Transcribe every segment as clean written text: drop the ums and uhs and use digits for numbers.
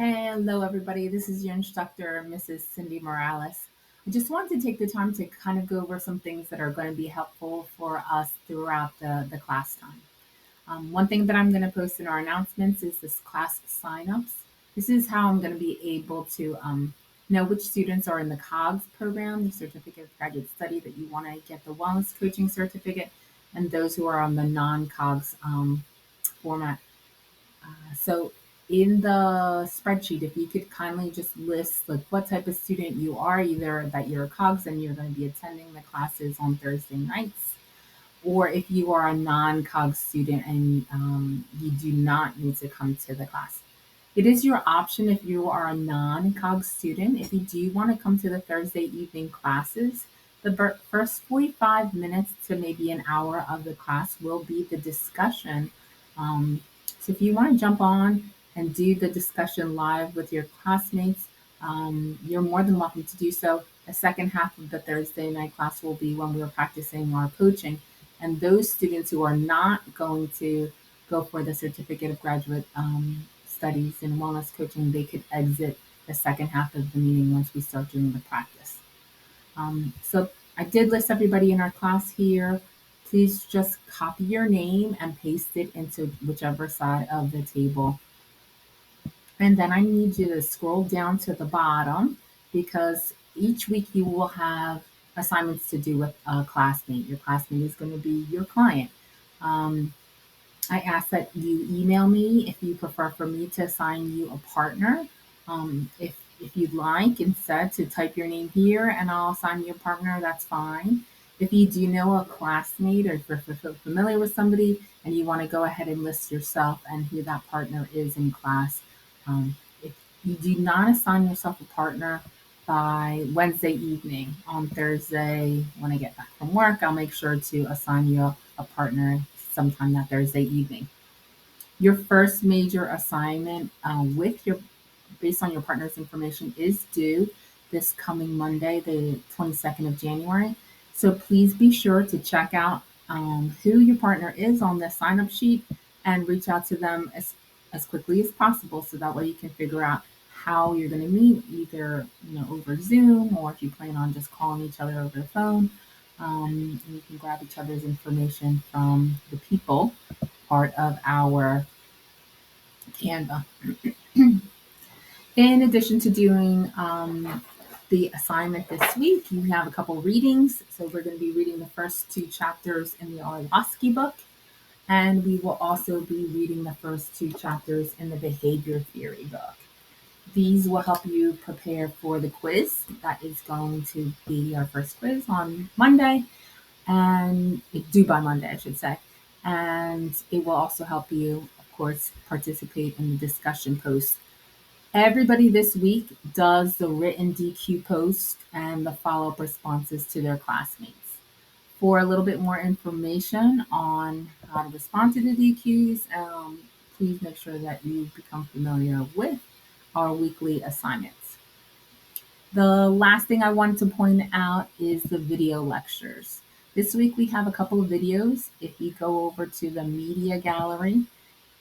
Hello, everybody. This is your instructor, Mrs. Cindy Morales. I just wanted to take the time to kind of go over some things that are going to be helpful for us throughout the class time. One thing that I'm going to post in our announcements is this class signups. This is how I'm going to be able to know which students are in the COGS program, the Certificate of Graduate Study, that you want to get the Wellness Coaching Certificate, and those who are on the non-COGS format. So in the spreadsheet, if you could kindly just list like what type of student you are, either that you're a COGS and you're going to be attending the classes on Thursday nights, or if you are a non-COGS student and you do not need to come to the class. It is your option if you are a non-COGS student. If you do want to come to the Thursday evening classes, the first 45 minutes to maybe an hour of the class will be the discussion. So if you want to jump on and do the discussion live with your classmates, you're more than welcome to do so. The second half of the Thursday night class will be when we're practicing our coaching. And those students who are not going to go for the Certificate of Graduate Studies in Wellness Coaching, they could exit the second half of the meeting once we start doing the practice. So I did list everybody in our class here. Please just copy your name and paste it into whichever side of the table. And then I need you to scroll down to the bottom because each week you will have assignments to do with a classmate. Your classmate is going to be your client. Um, I ask that you email me if you prefer for me to assign you a partner. If you'd like instead to type your name here and I'll assign you a partner, that's fine. If you do know a classmate or if you're familiar with somebody and you want to go ahead and list yourself and who that partner is in class, if you do not assign yourself a partner by Wednesday evening, on Thursday when I get back from work, I'll make sure to assign you a partner sometime that Thursday evening. Your first major assignment with your based on your partner's information is due this coming Monday, the 22nd of January. So please be sure to check out who your partner is on the sign up sheet and reach out to them as quickly as possible so that way you can figure out how you're going to meet either over Zoom or if you plan on just calling each other over the phone. And you can grab each other's information from the people part of our Canva. In addition to doing the assignment this week, you have a couple readings. So we're going to be reading the first two chapters in the Orlowski book, and we will also be reading the first two chapters in the behavior theory book. These will help you prepare for the quiz. That is going to be our first quiz on Monday, and due by Monday, I should say. And it will also help you, of course, participate in the discussion post. Everybody this week does the written DQ post and the follow-up responses to their classmates. For a little bit more information on how to respond to the DQs, please make sure that you become familiar with our weekly assignments. The last thing I wanted to point out is the video lectures. This week we have a couple of videos. If you go over to the media gallery,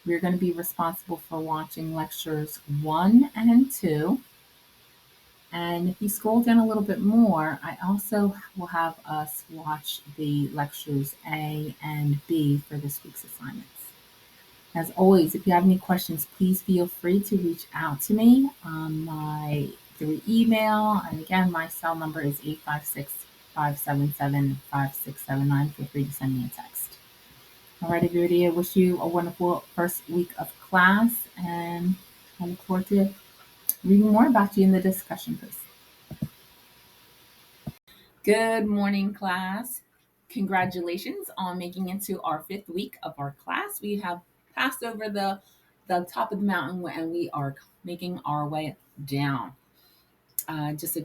we're going to be responsible for watching lectures 1 and 2. And if you scroll down a little bit more, I also will have us watch the lectures A and B for this week's assignments. As always, if you have any questions, please feel free to reach out to me through email. And again, my cell number is 856-577-5679. Feel free to send me a text. All right, everybody, I wish you a wonderful first week of class, and I look forward to reading more about you in the discussion post. Good morning, class. Congratulations on making it to our 5th week of our class. We have passed over the top of the mountain and we are making our way down. Just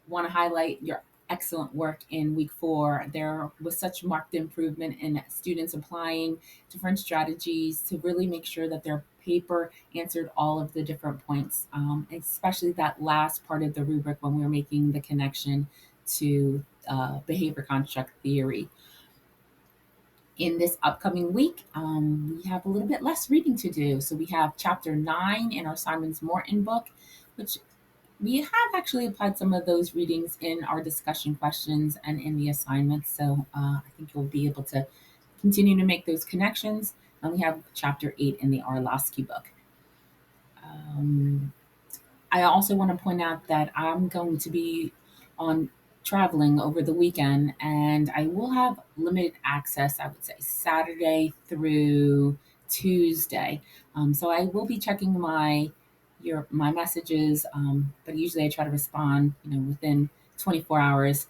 want to highlight your excellent work in week 4. There was such marked improvement in students applying different strategies to really make sure that their paper answered all of the different points, especially that last part of the rubric when we were making the connection to behavior construct theory. In this upcoming week, we have a little bit less reading to do. So we have chapter 9 in our Simons Morton book, which we have actually applied some of those readings in our discussion questions and in the assignments. So I think you'll be able to continue to make those connections. And we have chapter 8 in the Arlovsky book. Um, I also want to point out that I'm going to be on traveling over the weekend, and I will have limited access, I would say, Saturday through Tuesday. So I will be checking my messages, but usually I try to respond, within 24 hours.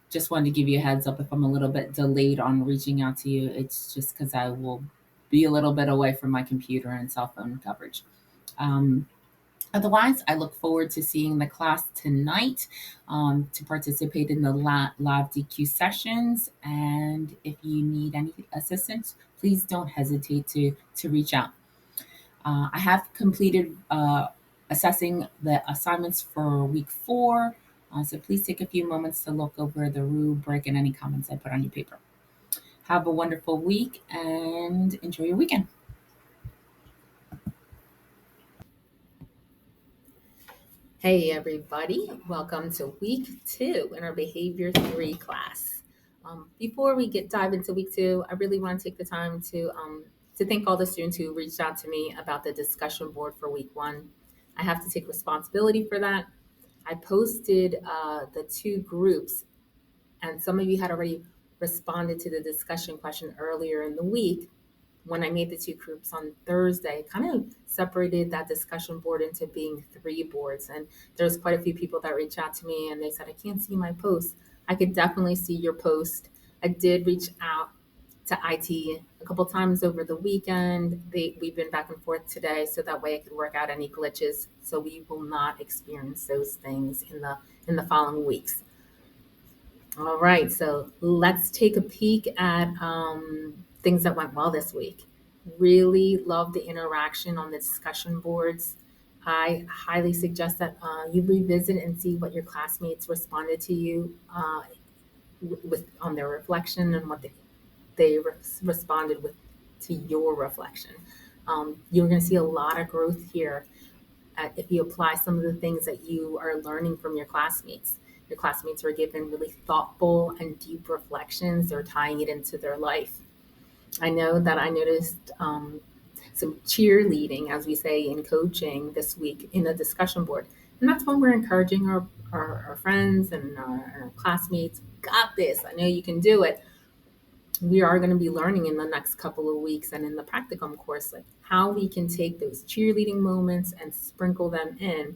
Just wanted to give you a heads up if I'm a little bit delayed on reaching out to you. It's just because I will be a little bit away from my computer and cell phone coverage. Um, Otherwise, I look forward to seeing the class tonight, to participate in the live DQ sessions. And if you need any assistance, please don't hesitate to reach out. I have completed assessing the assignments for week 4. So please take a few moments to look over the rubric and any comments I put on your paper. Have a wonderful week and enjoy your weekend. Hey everybody, welcome to week 2 in our Behavior 3 class. Before we dive into week 2, I really want to take the time to thank all the students who reached out to me about the discussion board for week 1. I have to take responsibility for that. I posted the 2 groups, and some of you had already responded to the discussion question earlier in the week. When I made the 2 groups on Thursday, kind of separated that discussion board into being 3 boards. And there's quite a few people that reached out to me and they said, I can't see my post. I could definitely see your post. I did reach out to IT a couple times over the weekend. We've been back and forth today, so that way I could work out any glitches, so we will not experience those things in the following weeks. All right, so let's take a peek at things that went well this week. Really love the interaction on the discussion boards. I highly suggest that you revisit and see what your classmates responded to you with on their reflection and what they responded with to your reflection. You're going to see a lot of growth here if you apply some of the things that you are learning from your classmates. Your classmates are given really thoughtful and deep reflections. They're tying it into their life. I know that I noticed some cheerleading, as we say in coaching this week, in a discussion board. And that's when we're encouraging our friends and our classmates. Got this. I know you can do it. We are going to be learning in the next couple of weeks and in the practicum course, like how we can take those cheerleading moments and sprinkle them in,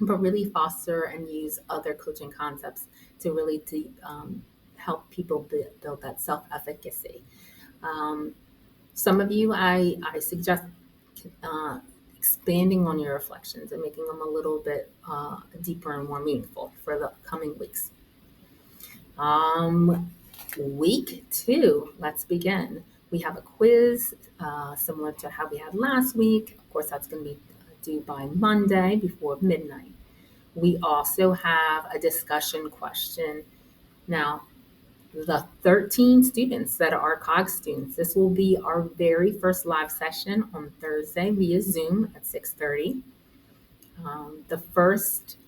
but really foster and use other coaching concepts to really help people build that self-efficacy. Some of you, I suggest expanding on your reflections and making them a little bit deeper and more meaningful for the coming weeks. Week 2, let's begin. We have a quiz similar to how we had last week. Of course, that's going to be due by Monday before midnight. We also have a discussion question. Now, the 13 students that are COG students, this will be our very first live session on Thursday via Zoom at 6:30. The first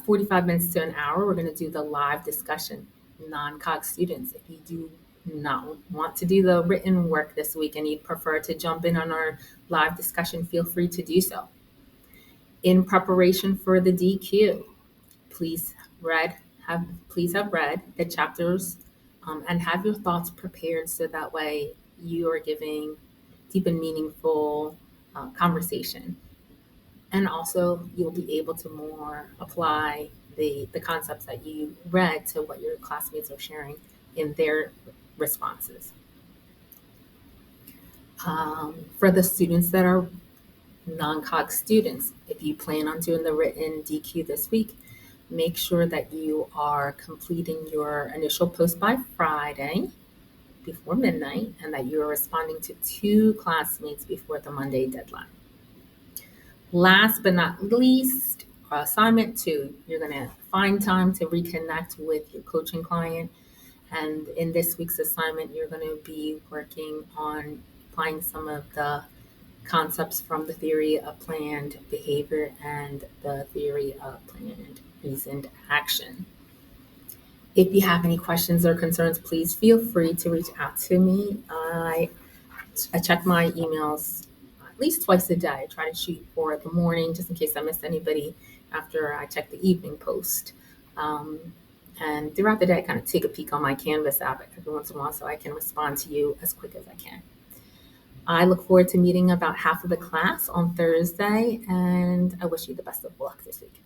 45 minutes to an hour, we're going to do the live discussion. Non-COG students, if you do not want to do the written work this week and you'd prefer to jump in on our live discussion, feel free to do so. In preparation for the DQ, please have read the chapters and have your thoughts prepared so that way you are giving deep and meaningful conversation. And also you'll be able to more apply the concepts that you read to what your classmates are sharing in their responses. For the students that are non-COG students, if you plan on doing the written DQ this week, make sure that you are completing your initial post by Friday before midnight and that you are responding to 2 classmates before the Monday deadline. Last but not least, assignment 2, you're going to find time to reconnect with your coaching client And in this week's assignment, you're going to be working on applying some of the concepts from the theory of planned behavior and the theory of planned reasoned action. If you have any questions or concerns, please feel free to reach out to me. I check my emails at least twice a day. I try to shoot for the morning just in case I miss anybody after I check the evening post. Um, and throughout the day, I kind of take a peek on my Canvas app every once in a while so I can respond to you as quick as I can. I look forward to meeting about half of the class on Thursday, and I wish you the best of luck this week.